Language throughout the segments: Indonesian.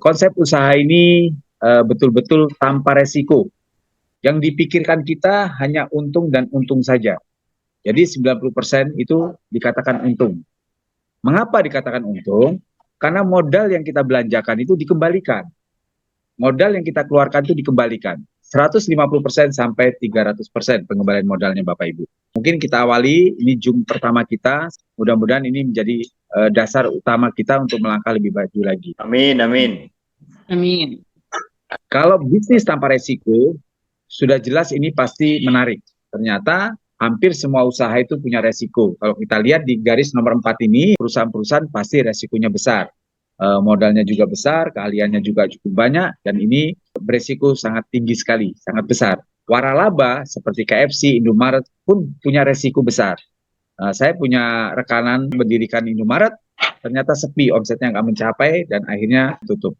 Konsep usaha ini betul-betul tanpa resiko. Yang dipikirkan kita hanya untung dan untung saja. Jadi 90% itu dikatakan untung. Mengapa dikatakan untung? Karena modal yang kita belanjakan itu dikembalikan. Modal yang kita keluarkan itu dikembalikan. 150% sampai 300% pengembalian modalnya Bapak Ibu. Mungkin kita awali, ini Zoom pertama kita, mudah-mudahan ini menjadi dasar utama kita untuk melangkah lebih maju lagi. Amin, amin. Amin. Kalau bisnis tanpa resiko, sudah jelas ini pasti menarik. Ternyata hampir semua usaha itu punya resiko. Kalau kita lihat di garis nomor 4 ini, perusahaan-perusahaan pasti resikonya besar. Modalnya juga besar, keahliannya juga cukup banyak, dan ini beresiko sangat tinggi sekali, sangat besar. Waralaba seperti KFC, Indomaret pun punya resiko besar. Saya punya rekanan mendirikan Indomaret, ternyata sepi, omsetnya nggak mencapai, dan akhirnya tutup.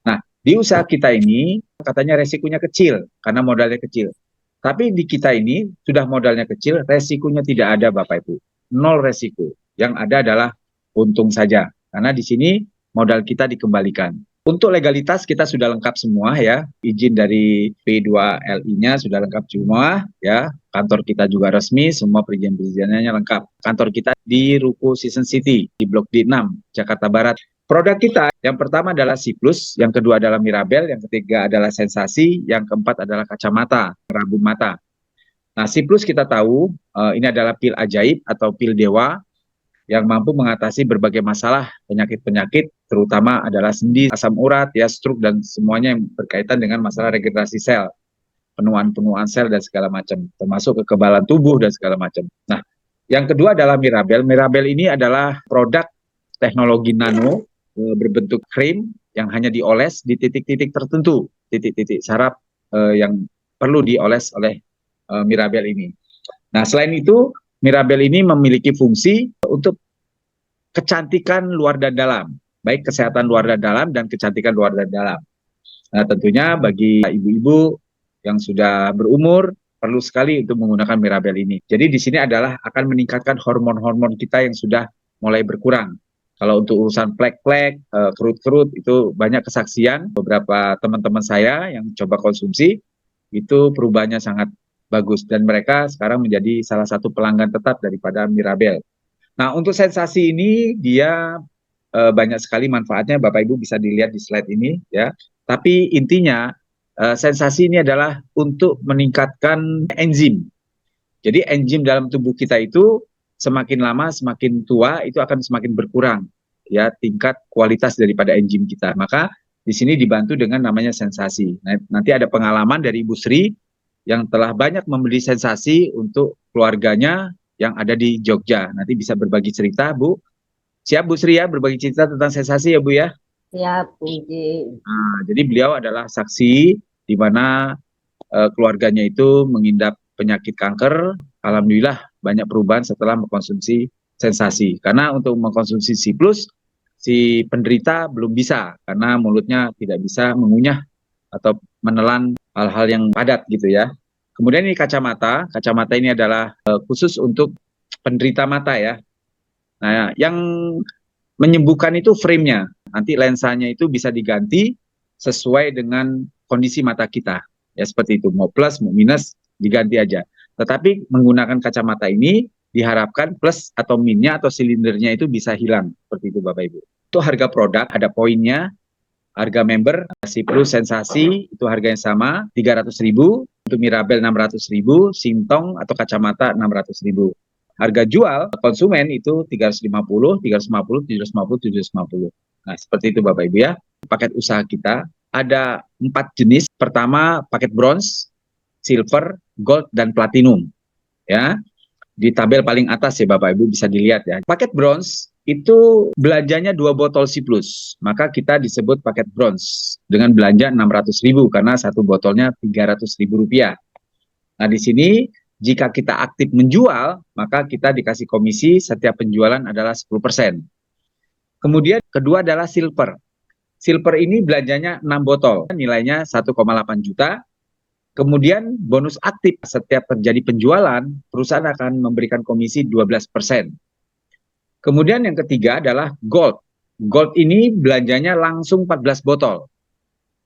Nah, di usaha kita ini katanya resikonya kecil karena modalnya kecil. Tapi di kita ini sudah modalnya kecil, resikonya tidak ada Bapak Ibu. Nol resiko. Yang ada adalah untung saja. Karena di sini modal kita dikembalikan. Untuk legalitas kita sudah lengkap semua ya. Izin dari P2LI-nya sudah lengkap semua ya. Kantor kita juga resmi, semua perizinan-perizinannya lengkap. Kantor kita di Ruko Season City di Blok D6, Jakarta Barat. Produk kita yang pertama adalah Siklus, yang kedua adalah Mirabel, yang ketiga adalah Sensasi, yang keempat adalah kacamata, rabun mata. Nah, Siklus kita tahu ini adalah pil ajaib atau pil dewa yang mampu mengatasi berbagai masalah penyakit-penyakit, terutama adalah sendi, asam urat, ya, stroke, dan semuanya yang berkaitan dengan masalah regenerasi sel, penuaan-penuaan sel dan segala macam, termasuk kekebalan tubuh dan segala macam. Nah, yang kedua adalah Mirabel. Mirabel ini adalah produk teknologi nano berbentuk krim yang hanya dioles di titik-titik tertentu, titik-titik saraf yang perlu dioles oleh Mirabel ini. Nah, selain itu, Mirabel ini memiliki fungsi untuk kecantikan luar dan dalam, baik kesehatan luar dan dalam dan kecantikan luar dan dalam. Nah, tentunya bagi ibu-ibu yang sudah berumur, perlu sekali untuk menggunakan Mirabel ini. Jadi di sini adalah akan meningkatkan hormon-hormon kita yang sudah mulai berkurang. Kalau untuk urusan plek-plek, kerut-kerut, itu banyak kesaksian beberapa teman-teman saya yang coba konsumsi, itu perubahannya sangat bagus. Dan mereka sekarang menjadi salah satu pelanggan tetap daripada Mirabel. Nah, untuk Sensasi ini, dia banyak sekali manfaatnya, Bapak Ibu bisa dilihat di slide ini, ya. Tapi intinya, Sensasi ini adalah untuk meningkatkan enzim. Jadi enzim dalam tubuh kita itu semakin lama semakin tua itu akan semakin berkurang ya tingkat kualitas daripada enzim kita. Maka di sini dibantu dengan namanya Sensasi. Nah, nanti ada pengalaman dari Ibu Sri yang telah banyak membeli Sensasi untuk keluarganya yang ada di Jogja. Nanti bisa berbagi cerita, Bu. Siap Bu Sri ya berbagi cerita tentang Sensasi ya Bu ya? Siap, Bu. Nah, jadi beliau adalah saksi di mana keluarganya itu mengidap penyakit kanker. Alhamdulillah banyak perubahan setelah mengkonsumsi Sensasi. Karena untuk mengkonsumsi Siklus, si penderita belum bisa karena mulutnya tidak bisa mengunyah atau menelan hal-hal yang padat gitu ya. Kemudian ini kacamata. Kacamata ini adalah khusus untuk penderita mata ya. Nah, yang menyembuhkan itu frame-nya. Nanti lensanya itu bisa diganti sesuai dengan kondisi mata kita. Ya seperti itu, mau plus, mau minus, diganti aja. Tetapi menggunakan kacamata ini diharapkan plus atau minnya atau silindernya itu bisa hilang. Seperti itu Bapak Ibu. Itu harga produk, ada poinnya. Harga member, Siklus Sensasi itu harganya sama, 300.000. Untuk Mirabel 600.000, Sintong atau kacamata 600.000. Harga jual konsumen itu 350, 350, 750, 750. Nah, seperti itu Bapak Ibu ya. Paket usaha kita ada 4 jenis. Pertama, paket bronze, silver, gold, dan platinum. Ya, di tabel paling atas ya Bapak Ibu bisa dilihat ya. Paket bronze itu belanjanya 2 botol Siklus. Maka kita disebut paket bronze dengan belanja 600.000 karena satu botolnya 300.000 rupiah. Nah, di sini jika kita aktif menjual, maka kita dikasih komisi setiap penjualan adalah 10%. Kemudian kedua adalah silver. Silver ini belanjanya 6 botol, nilainya 1,8 juta. Kemudian bonus aktif setiap terjadi penjualan, perusahaan akan memberikan komisi 12%. Kemudian yang ketiga adalah gold. Gold ini belanjanya langsung 14 botol,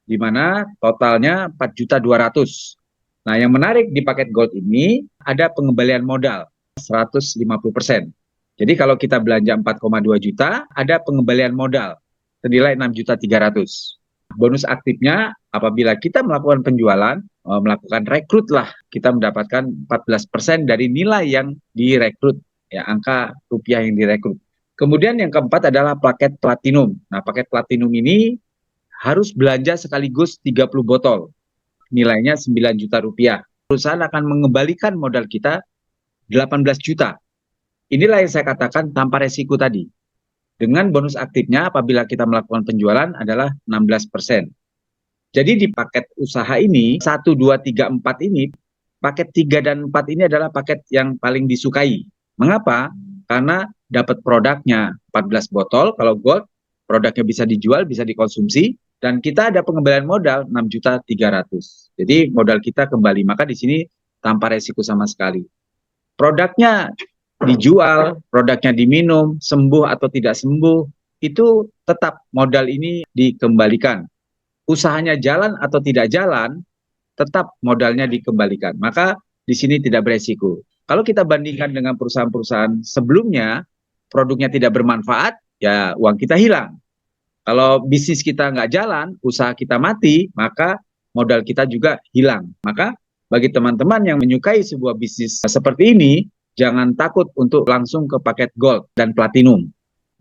di mana totalnya 4.200.000. Nah, yang menarik di paket gold ini ada pengembalian modal 150%. Jadi kalau kita belanja 4,2 juta, ada pengembalian modal senilai 6.300.000. Bonus aktifnya apabila kita melakukan penjualan, melakukan rekrut lah, kita mendapatkan 14% dari nilai yang direkrut, ya, angka rupiah yang direkrut. Kemudian yang keempat adalah paket platinum. Nah, paket platinum ini harus belanja sekaligus 30 botol. Nilainya 9 juta rupiah. Perusahaan akan mengembalikan modal kita 18 juta. Inilah yang saya katakan tanpa resiko tadi. Dengan bonus aktifnya apabila kita melakukan penjualan adalah 16%. Jadi di paket usaha ini, 1, 2, 3, 4 ini, paket 3 dan 4 ini adalah paket yang paling disukai. Mengapa? Karena dapat produknya 14 botol, kalau gold, produknya bisa dijual, bisa dikonsumsi, dan kita ada pengembalian modal 6.300.000. Jadi modal kita kembali, maka di sini tanpa resiko sama sekali. Produknya dijual, produknya diminum, sembuh atau tidak sembuh, itu tetap modal ini dikembalikan. Usahanya jalan atau tidak jalan, tetap modalnya dikembalikan. Maka di sini tidak beresiko. Kalau kita bandingkan dengan perusahaan-perusahaan sebelumnya, produknya tidak bermanfaat, ya uang kita hilang. Kalau bisnis kita nggak jalan, usaha kita mati, maka modal kita juga hilang. Maka bagi teman-teman yang menyukai sebuah bisnis seperti ini, jangan takut untuk langsung ke paket gold dan platinum.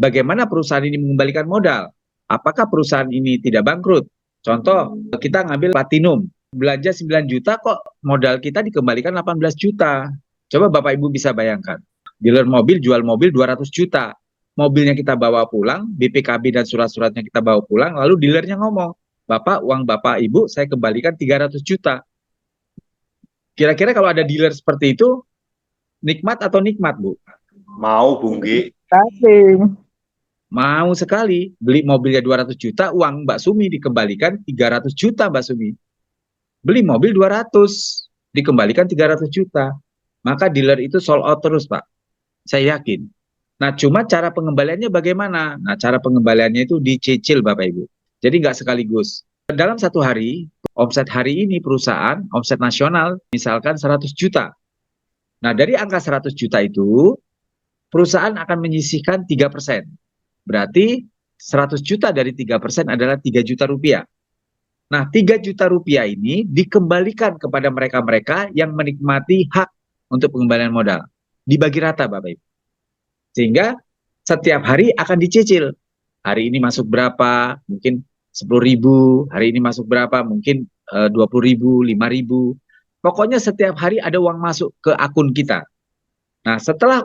Bagaimana perusahaan ini mengembalikan modal? Apakah perusahaan ini tidak bangkrut? Contoh, kita ngambil platinum, belanja 9 juta kok modal kita dikembalikan 18 juta. Coba Bapak Ibu bisa bayangkan, dealer mobil jual mobil 200 juta. Mobilnya kita bawa pulang, BPKB dan surat-suratnya kita bawa pulang, lalu dealernya ngomong, Bapak, uang Bapak Ibu saya kembalikan 300 juta. Kira-kira kalau ada dealer seperti itu, nikmat atau nikmat, Bu? Mau, Bung Gi. Mau sekali. Beli mobilnya 200 juta, uang Mbak Sumi dikembalikan 300 juta, Mbak Sumi. Beli mobil 200, dikembalikan 300 juta. Maka dealer itu sold out terus, Pak. Saya yakin. Nah, cuma cara pengembaliannya bagaimana? Nah, cara pengembaliannya itu dicicil, Bapak Ibu. Jadi nggak sekaligus. Dalam satu hari, omset hari ini perusahaan, omset nasional, misalkan 100 juta. Nah, dari angka 100 juta itu, perusahaan akan menyisihkan 3%. Berarti 100 juta dari 3% adalah 3 juta rupiah. Nah, 3 juta rupiah ini dikembalikan kepada mereka-mereka yang menikmati hak untuk pengembalian modal. Dibagi rata, Bapak Ibu. Sehingga setiap hari akan dicicil. Hari ini masuk berapa? Mungkin 10.000. Hari ini masuk berapa? Mungkin 20.000, 5.000. Pokoknya setiap hari ada uang masuk ke akun kita. Nah, setelah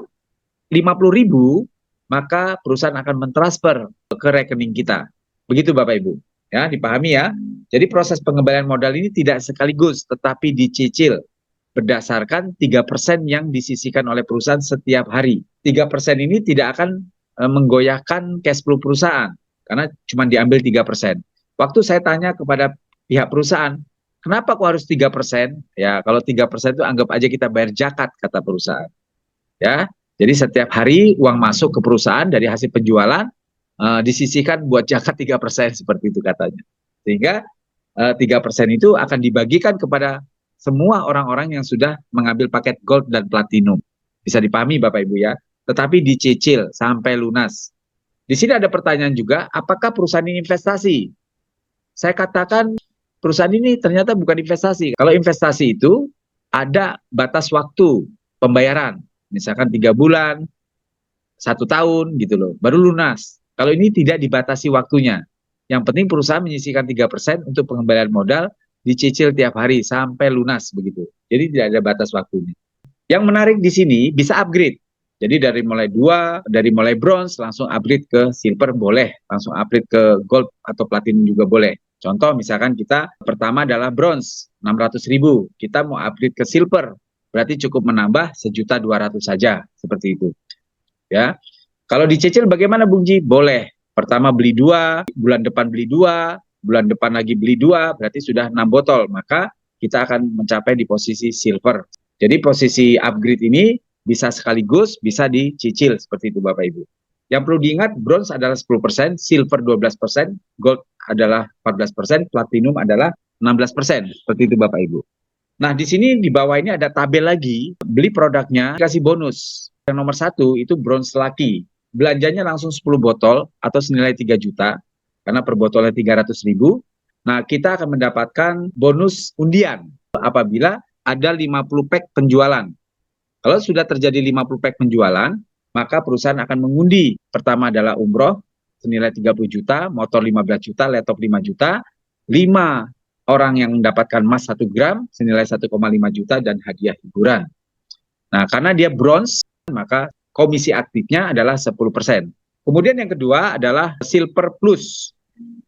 50.000, maka perusahaan akan mentransfer ke rekening kita. Begitu Bapak Ibu. Ya, dipahami ya. Jadi proses pengembalian modal ini tidak sekaligus, tetapi dicicil berdasarkan 3% yang disisihkan oleh perusahaan setiap hari. 3% ini tidak akan menggoyahkan cash flow perusahaan, karena cuma diambil 3%. Waktu saya tanya kepada pihak perusahaan, kenapa kok harus 3%? Ya, kalau 3% itu anggap aja kita bayar zakat, kata perusahaan. Ya, jadi setiap hari uang masuk ke perusahaan dari hasil penjualan, disisihkan buat zakat 3%, seperti itu katanya. Sehingga 3% itu akan dibagikan kepada semua orang-orang yang sudah mengambil paket gold dan platinum. Bisa dipahami Bapak Ibu ya, tetapi dicicil sampai lunas. Di sini ada pertanyaan juga, apakah perusahaan ini investasi? Saya katakan perusahaan ini ternyata bukan investasi. Kalau investasi itu ada batas waktu pembayaran, misalkan 3 bulan, 1 tahun gitu loh, baru lunas. Kalau ini tidak dibatasi waktunya. Yang penting perusahaan menyisihkan 3% untuk pengembalian modal, dicicil tiap hari sampai lunas begitu. Jadi tidak ada batas waktunya. Yang menarik di sini bisa upgrade. Jadi dari mulai bronze langsung upgrade ke silver boleh, langsung upgrade ke gold atau platinum juga boleh. Contoh misalkan kita pertama adalah bronze 600.000, kita mau upgrade ke silver, berarti cukup menambah 1.200.000 saja, seperti itu. Ya. Kalau dicicil bagaimana Bung Ji? Boleh. Pertama beli 2, bulan depan beli 2, bulan depan lagi beli 2, berarti sudah 6 botol. Maka kita akan mencapai di posisi silver. Jadi posisi upgrade ini bisa sekaligus, bisa dicicil seperti itu Bapak Ibu. Yang perlu diingat, bronze adalah 10%, silver 12%, gold adalah 14%, platinum adalah 16%. Seperti itu Bapak Ibu. Nah, di sini di bawah ini ada tabel lagi, beli produknya kasih bonus. Yang nomor 1 itu bronze lucky. Belanjanya langsung 10 botol atau senilai 3 juta, karena per botolnya 300.000. Nah, kita akan mendapatkan bonus undian apabila ada 50 pack penjualan. Kalau sudah terjadi 50 pack penjualan, maka perusahaan akan mengundi. Pertama adalah umroh senilai 30 juta, motor 15 juta, laptop 5 juta, 5 orang yang mendapatkan emas 1 gram senilai 1,5 juta dan hadiah hiburan. Nah, karena dia bronze, maka komisi aktifnya adalah 10%. Kemudian yang kedua adalah silver plus.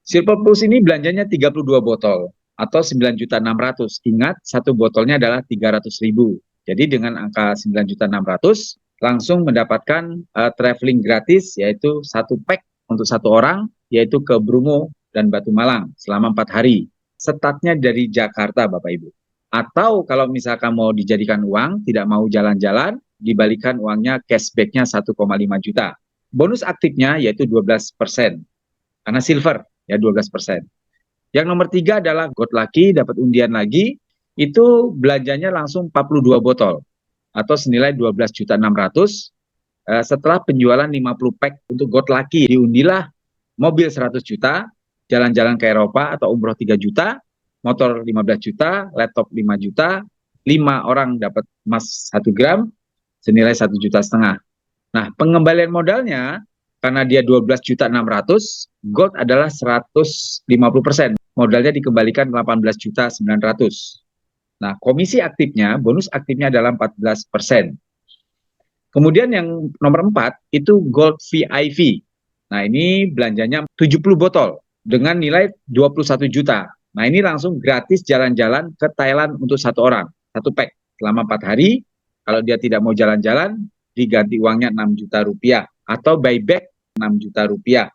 Silver plus ini belanjanya 32 botol atau 9.600.000. Ingat, satu botolnya adalah 300.000. Jadi dengan angka 9.600.000 langsung mendapatkan traveling gratis, yaitu 1 pack untuk 1 orang, yaitu ke Bromo dan Batu Malang selama 4 hari. Startnya dari Jakarta Bapak Ibu. Atau kalau misalkan mau dijadikan uang, tidak mau jalan-jalan, dibalikan uangnya cashbacknya 1,5 juta. Bonus aktifnya yaitu 12%. Karena silver ya 12%. Yang nomor 3 adalah gold lucky, dapat undian lagi, itu belanjanya langsung 42 botol atau senilai 12.600.000. Setelah penjualan 50 pack untuk gold lucky, diundilah mobil 100 juta, jalan-jalan ke Eropa atau umroh 3 juta, motor 15 juta, laptop 5 juta, 5 orang dapat emas 1 gram senilai 1,5 juta. Nah, pengembalian modalnya karena dia 12.600.000, gold adalah 150%. Modalnya dikembalikan 18.900.000. Nah, komisi aktifnya, bonus aktifnya adalah 14%. Kemudian yang nomor 4 itu gold VIP. Nah, ini belanjanya 70 botol dengan nilai 21 juta. Nah, ini langsung gratis jalan-jalan ke Thailand untuk 1 orang, 1 pack selama 4 hari. Kalau dia tidak mau jalan-jalan, diganti uangnya 6 juta rupiah atau buyback 6 juta rupiah.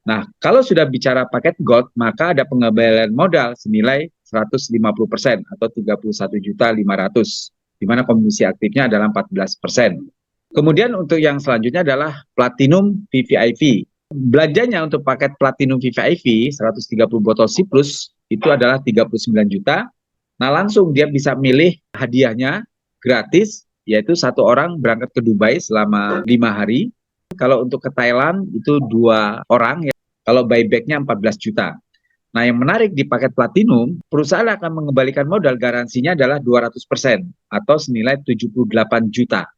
Nah, kalau sudah bicara paket gold, maka ada pengembalian modal senilai 150% atau 31.500.000, di mana komisi aktifnya adalah 14%. Kemudian untuk yang selanjutnya adalah platinum VVIP. Belanjanya untuk paket platinum VVIP 130 botol Siplus itu adalah 39 juta. Nah, langsung dia bisa milih hadiahnya gratis, yaitu 1 orang berangkat ke Dubai selama 5 hari. Kalau untuk ke Thailand itu 2 orang, ya. Kalau buybacknya 14 juta. Nah, yang menarik di paket platinum, perusahaan akan mengembalikan modal, garansinya adalah 200% atau senilai 78 juta.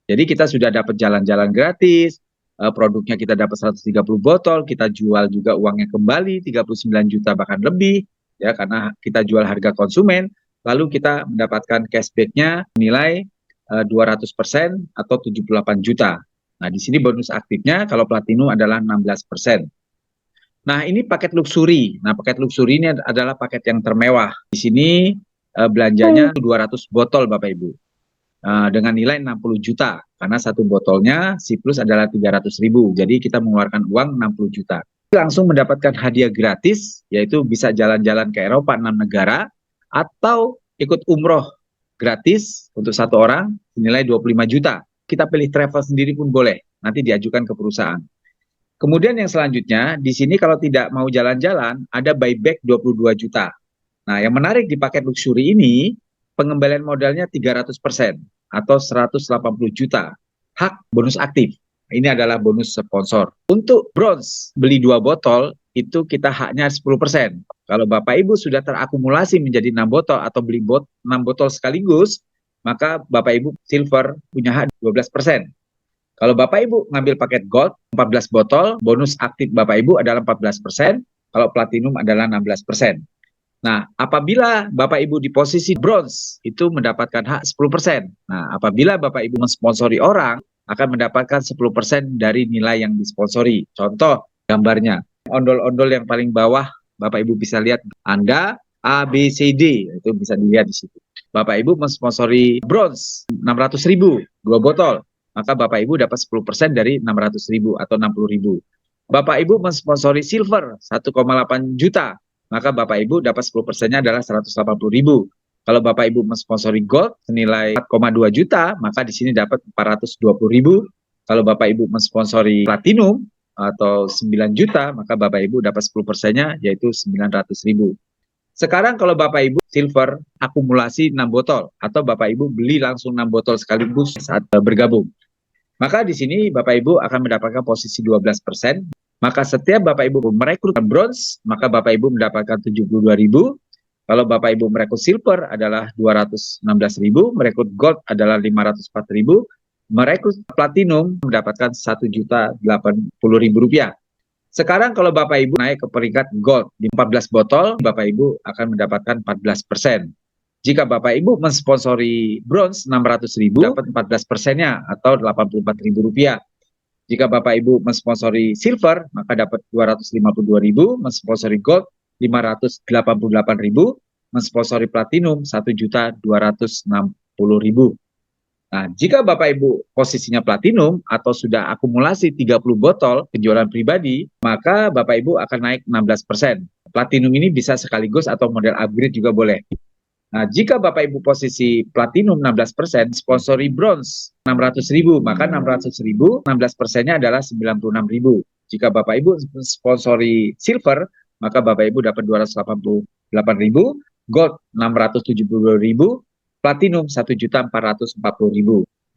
Jadi kita sudah dapat jalan-jalan gratis, produknya kita dapat 130 botol, kita jual juga uangnya kembali 39 juta bahkan lebih, ya, karena kita jual harga konsumen, lalu kita mendapatkan cashbacknya nilai 200% atau 78 juta. Nah, di sini bonus aktifnya kalau platinum adalah 16%. Nah, ini paket luxury. Nah, paket luxury ini adalah paket yang termewah. Di sini belanjanya 200 botol Bapak Ibu. Dengan nilai 60 juta. Karena satu botolnya Siplus adalah 300.000. Jadi kita mengeluarkan uang 60 juta. Langsung mendapatkan hadiah gratis, yaitu bisa jalan-jalan ke Eropa 6 negara, atau ikut umroh gratis untuk 1 orang senilai 25 juta. Kita pilih travel sendiri pun boleh. Nanti diajukan ke perusahaan. Kemudian yang selanjutnya, di sini kalau tidak mau jalan-jalan, ada buyback 22 juta. Nah, yang menarik di paket luxury ini, pengembalian modalnya 300% atau 180 juta. Hak bonus aktif. Ini adalah bonus sponsor. Untuk bronze, beli 2 botol, itu kita haknya 10%. Kalau Bapak Ibu sudah terakumulasi menjadi 6 botol atau beli 6 botol sekaligus, maka Bapak Ibu silver punya hak 12%. Kalau Bapak Ibu ngambil paket gold 14 botol, bonus aktif Bapak Ibu adalah 14%, kalau platinum adalah 16%. Nah, apabila Bapak Ibu di posisi bronze, itu mendapatkan hak 10%. Nah, apabila Bapak Ibu mensponsori orang, akan mendapatkan 10% dari nilai yang disponsori. Contoh gambarnya, ondol-ondol yang paling bawah, Bapak Ibu bisa lihat Anda, A, B, C, D, itu bisa dilihat di situ. Bapak Ibu mensponsori bronze 600.000, 2 botol. Maka Bapak Ibu dapat 10% dari 600.000 atau 60.000. Bapak Ibu mensponsori silver 1,8 juta, maka Bapak Ibu dapat 10%-nya adalah 180.000. Kalau Bapak Ibu mensponsori gold senilai 4,2 juta, maka di sini dapat 420.000. Kalau Bapak Ibu mensponsori platinum atau 9 juta, maka Bapak Ibu dapat 10%-nya yaitu 900.000. Sekarang kalau Bapak Ibu silver akumulasi 6 botol atau Bapak Ibu beli langsung 6 botol sekaligus saat bergabung. Maka di sini Bapak Ibu akan mendapatkan posisi 12%. Maka setiap Bapak Ibu merekrut bronze, maka Bapak Ibu mendapatkan 72.000. Kalau Bapak Ibu merekrut silver adalah 216.000, merekrut gold adalah 504.000, merekrut platinum mendapatkan 1.080.000 rupiah. Sekarang kalau Bapak Ibu naik ke peringkat gold di 14 botol, Bapak Ibu akan mendapatkan 14%. Jika Bapak Ibu mensponsori bronze 600.000, dapat 14%-nya atau 84.000 rupiah. Jika Bapak Ibu mensponsori silver, maka dapat 252.000, mensponsori gold 588.000, mensponsori platinum 1.260.000. Nah, jika Bapak Ibu posisinya platinum atau sudah akumulasi 30 botol penjualan pribadi, maka Bapak Ibu akan naik 16%. Platinum ini bisa sekaligus atau model upgrade juga boleh. Nah, jika Bapak Ibu posisi platinum 16%, sponsori bronze 600.000, maka 600.000, 16%-nya adalah 96.000. Jika Bapak Ibu sponsori silver, maka Bapak Ibu dapat 288.000, gold 672.000, platinum 1.440.000.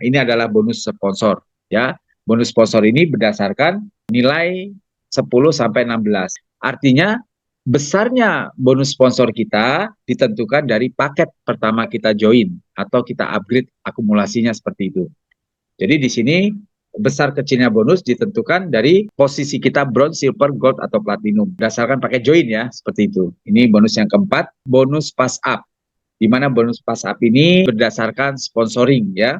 Ini adalah bonus sponsor, ya. Bonus sponsor ini berdasarkan nilai 10 sampai 16. Artinya besarnya bonus sponsor kita ditentukan dari paket pertama kita join atau kita upgrade akumulasinya seperti itu. Jadi di sini besar kecilnya bonus ditentukan dari posisi kita bronze, silver, gold atau platinum. Berdasarkan paket join ya, seperti itu. Ini bonus yang keempat, bonus pass up. Di mana bonus pass up ini berdasarkan sponsoring ya.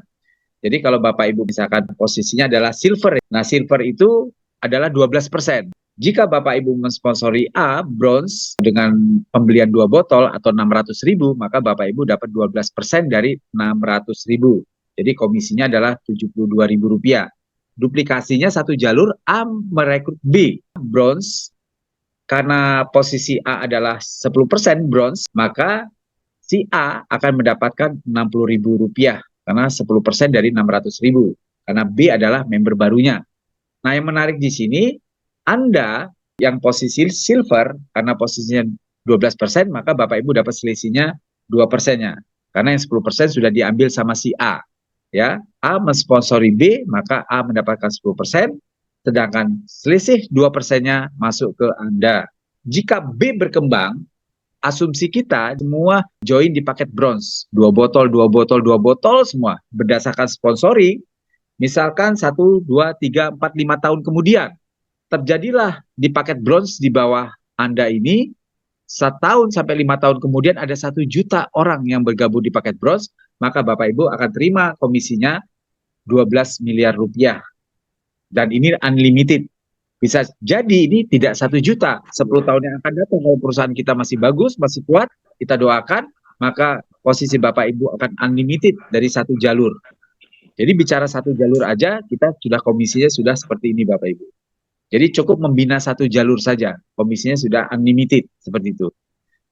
Jadi kalau Bapak Ibu misalkan posisinya adalah silver. Nah, silver itu adalah 12%. Jika Bapak Ibu mensponsori A, bronze, dengan pembelian 2 botol atau 600.000, maka Bapak Ibu dapat 12% dari 600.000. Jadi komisinya adalah 72.000 rupiah. Duplikasinya satu jalur, A merekrut B, bronze. Karena posisi A adalah 10% bronze, maka si A akan mendapatkan 60.000 rupiah karena 10% dari 600.000. Karena B adalah member barunya. Nah, yang menarik di sini, Anda yang posisi silver, karena posisinya 12%, maka Bapak Ibu dapat selisihnya 2%-nya. Karena yang 10% sudah diambil sama si A. Ya, A mensponsori B, maka A mendapatkan 10%, sedangkan selisih 2%-nya masuk ke Anda. Jika B berkembang, asumsi kita semua join di paket bronze, 2 botol, 2 botol, 2 botol semua berdasarkan sponsoring. Misalkan 1, 2, 3, 4, 5 tahun kemudian terjadilah di paket bronze di bawah Anda ini 1 tahun sampai 5 tahun kemudian ada 1 juta orang yang bergabung di paket bronze, maka Bapak Ibu akan terima komisinya 12 miliar rupiah. Dan ini unlimited. Bisa jadi ini tidak 1 juta, 10 tahun yang akan datang kalau perusahaan kita masih bagus, masih kuat, kita doakan, maka posisi Bapak Ibu akan unlimited dari 1 jalur. Jadi bicara 1 jalur aja, kita sudah komisinya sudah seperti ini Bapak Ibu. Jadi cukup membina 1 jalur saja, komisinya sudah unlimited, seperti itu.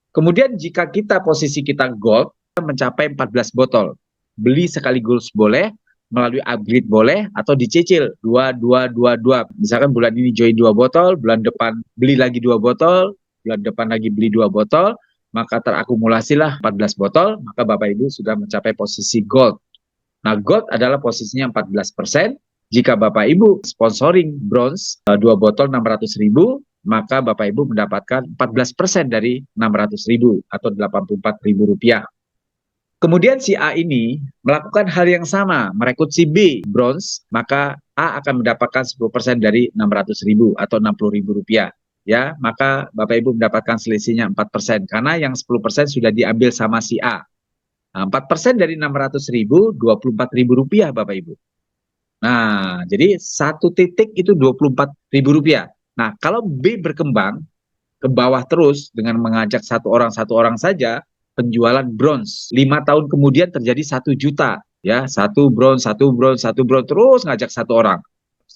Kemudian jika kita posisi kita gold, mencapai 14 botol, beli sekaligus boleh, melalui upgrade boleh, atau dicicil 2. Misalkan bulan ini join 2 botol, bulan depan beli lagi 2 botol, bulan depan lagi beli 2 botol, maka terakumulasilah 14 botol, maka Bapak Ibu sudah mencapai posisi gold. Nah, gold adalah posisinya 14%. Jika Bapak Ibu sponsoring bronze 2 botol 600.000, maka Bapak Ibu mendapatkan 14% dari 600.000 atau 84.000 rupiah. Kemudian si A ini melakukan hal yang sama, merekrut si B bronze, maka A akan mendapatkan 10% dari 600.000 atau 60.000 rupiah. Ya, maka Bapak Ibu mendapatkan selisihnya 4% karena yang 10% sudah diambil sama si A. Nah, 4% dari 600.000, 24.000 rupiah Bapak Ibu. Nah, jadi 1 titik itu 24.000 rupiah. Nah, kalau B berkembang ke bawah terus dengan mengajak satu orang saja, penjualan bronze 5 tahun kemudian terjadi 1 juta ya, 1 bronze terus ngajak 1 orang,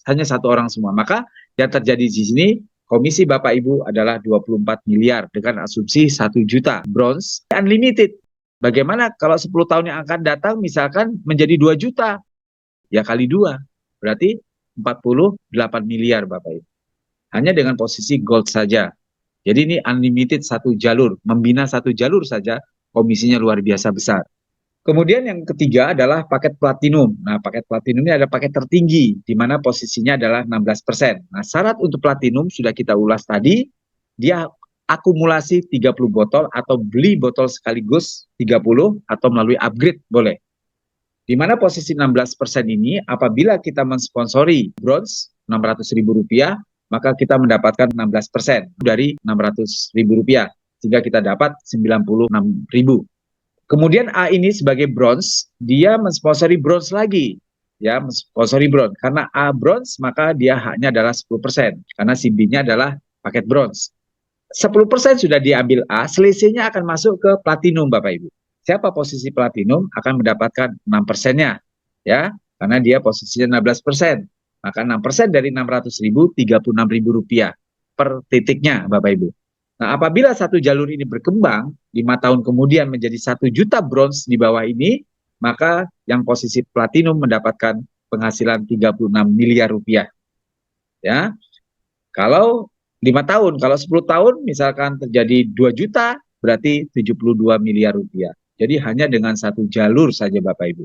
hanya 1 orang semua. Maka yang terjadi di sini komisi Bapak Ibu adalah 24 miliar dengan asumsi 1 juta bronze unlimited. Bagaimana kalau 10 tahun yang akan datang misalkan menjadi 2 juta, ya kali 2, berarti 48 miliar Bapak Ibu. Hanya dengan posisi gold saja. Jadi ini unlimited satu jalur, membina satu jalur saja komisinya luar biasa besar. Kemudian yang ketiga adalah paket platinum. Nah, paket platinum ini ada paket tertinggi, di mana posisinya adalah 16%. Nah, syarat untuk platinum sudah kita ulas tadi, dia akumulasi 30 botol atau beli botol sekaligus 30 atau melalui upgrade boleh. Di mana posisi 16% ini apabila kita mensponsori bronze Rp600.000, maka kita mendapatkan 16% dari Rp600.000 sehingga kita dapat Rp96.000. Kemudian A ini sebagai bronze, dia mensponsori bronze lagi. Ya, mensponsori bronze. Karena A bronze, maka dia haknya adalah 10%. Karena si B-nya adalah paket bronze. 10% sudah diambil A, selisihnya akan masuk ke platinum Bapak Ibu. Siapa posisi platinum akan mendapatkan 6%-nya. Ya, karena dia posisinya 16%. Maka 6% dari Rp600.000, Rp36.000 per titiknya Bapak Ibu. Nah, apabila satu jalur ini berkembang, 5 tahun kemudian menjadi 1 juta bronze di bawah ini, maka yang posisi platinum mendapatkan penghasilan Rp36 miliar. Ya, kalau 5 tahun, kalau 10 tahun misalkan terjadi 2 juta, berarti Rp72 miliar. Jadi hanya dengan satu jalur saja Bapak Ibu.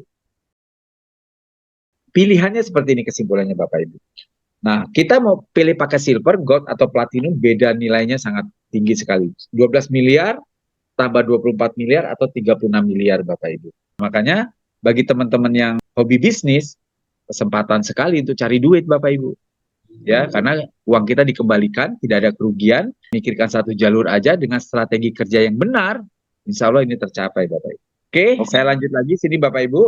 Pilihannya seperti ini kesimpulannya Bapak Ibu. Nah, kita mau pilih pakai silver, gold, atau platinum, beda nilainya sangat tinggi sekali. 12 miliar, tambah 24 miliar, atau 36 miliar Bapak Ibu. Makanya, bagi teman-teman yang hobi bisnis, kesempatan sekali untuk cari duit Bapak Ibu. Ya, karena uang kita dikembalikan, tidak ada kerugian, mikirkan satu jalur aja dengan strategi kerja yang benar, insya Allah ini tercapai Bapak Ibu. Oke, saya lanjut lagi sini Bapak Ibu.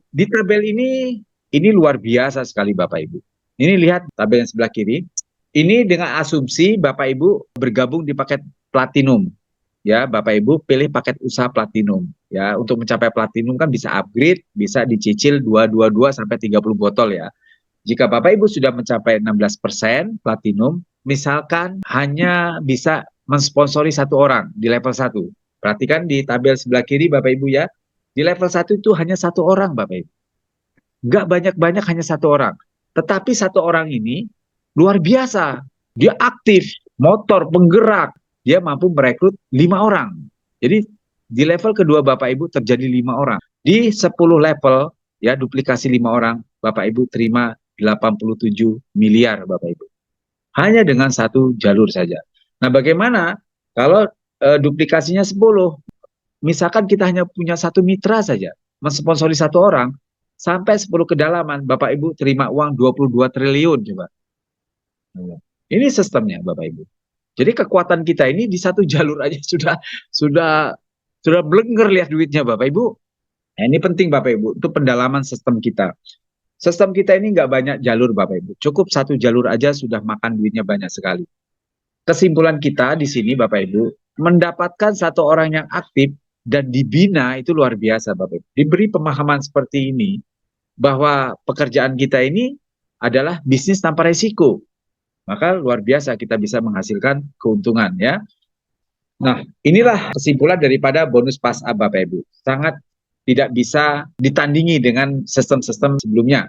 Di tabel ini luar biasa sekali Bapak Ibu. Ini lihat tabel yang sebelah kiri. Ini dengan asumsi Bapak Ibu bergabung di paket platinum. Ya, Bapak Ibu pilih paket usaha platinum. Ya, untuk mencapai platinum kan bisa upgrade, bisa dicicil 222 sampai 30 botol ya. Jika Bapak Ibu sudah mencapai 16% platinum, misalkan hanya bisa mensponsori satu orang di level 1. Perhatikan di tabel sebelah kiri Bapak Ibu ya. Di level 1 itu hanya satu orang Bapak Ibu. Nggak banyak-banyak, hanya satu orang. Tetapi satu orang ini luar biasa. Dia aktif, motor, penggerak. Dia mampu merekrut 5 orang. Jadi di level kedua Bapak Ibu terjadi 5 orang. Di 10 level, ya duplikasi 5 orang, Bapak Ibu terima 87 miliar Bapak Ibu. Hanya dengan satu jalur saja. Nah bagaimana kalau duplikasinya 10? Misalkan kita hanya punya satu mitra saja, mensponsori satu orang, sampai 10 kedalaman, Bapak Ibu terima uang 22 triliun coba. Ini sistemnya Bapak Ibu. Jadi kekuatan kita ini di satu jalur aja sudah blenger lihat duitnya Bapak Ibu. Nah, ini penting Bapak Ibu untuk pendalaman sistem kita. Sistem kita ini nggak banyak jalur Bapak Ibu. Cukup satu jalur aja sudah makan duitnya banyak sekali. Kesimpulan kita di sini Bapak Ibu, mendapatkan satu orang yang aktif dan dibina itu luar biasa Bapak Ibu. Diberi pemahaman seperti ini bahwa pekerjaan kita ini adalah bisnis tanpa resiko. Maka luar biasa kita bisa menghasilkan keuntungan ya. Nah, inilah kesimpulan daripada bonus pas Bapak Ibu. Sangat tidak bisa ditandingi dengan sistem-sistem sebelumnya.